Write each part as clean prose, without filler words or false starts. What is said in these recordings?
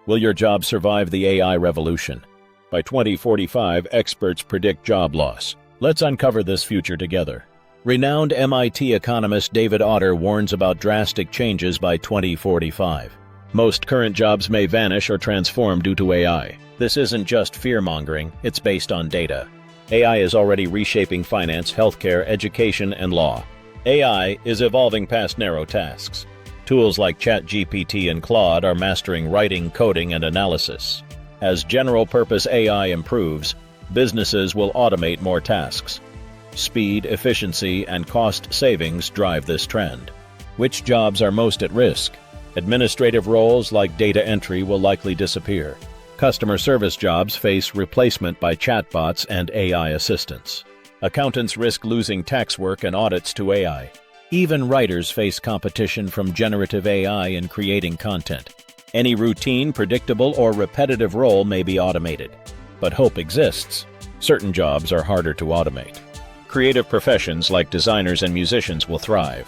Will your job survive the AI revolution? By 2045, experts predict job loss. Let's uncover this future together. Renowned MIT economist David Autor warns about drastic changes by 2045. Most current jobs may vanish or transform due to AI. This isn't just fear-mongering, it's based on data. AI is already reshaping finance, healthcare, education, and law. AI is evolving past narrow tasks. Tools like ChatGPT and Claude are mastering writing, coding, and analysis. As general-purpose AI improves, businesses will automate more tasks. Speed, efficiency, and cost savings drive this trend. Which jobs are most at risk? Administrative roles like data entry will likely disappear. Customer service jobs face replacement by chatbots and AI assistants. Accountants risk losing tax work and audits to AI. Even writers face competition from generative AI in creating content. Any routine, predictable, or repetitive role may be automated. But hope exists. Certain jobs are harder to automate. Creative professions like designers and musicians will thrive.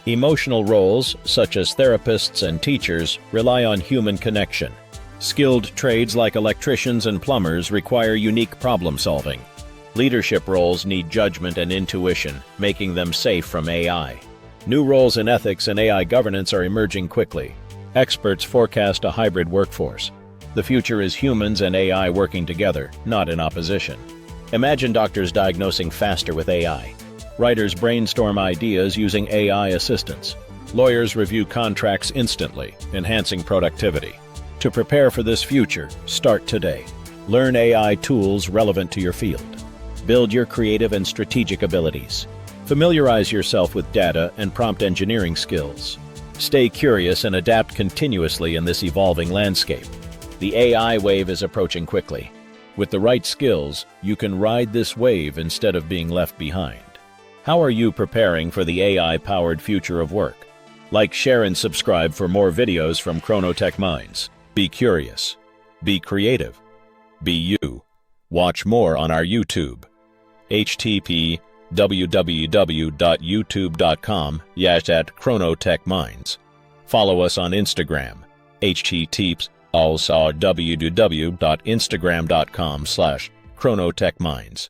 Emotional roles, such as therapists and teachers, rely on human connection. Skilled trades like electricians and plumbers require unique problem-solving. Leadership roles need judgment and intuition, making them safe from AI. New roles in ethics and AI governance are emerging quickly. Experts forecast a hybrid workforce. The future is humans and AI working together, not in opposition. Imagine doctors diagnosing faster with AI. Writers brainstorm ideas using AI assistants. Lawyers review contracts instantly, enhancing productivity. To prepare for this future, start today. Learn AI tools relevant to your field. Build your creative and strategic abilities. Familiarize yourself with data and prompt engineering skills. Stay curious and adapt continuously in this evolving landscape. The AI wave is approaching quickly. With the right skills, you can ride this wave instead of being left behind. How are you preparing for the AI-powered future of work? Like, share, and subscribe for more videos from ChronoTech Minds. Be curious. Be creative. Be you. Watch more on our YouTube. http://www.youtube.com/ChronoTech Minds. Follow us on Instagram. http:// also www.instagram.com/ChronoTech Minds.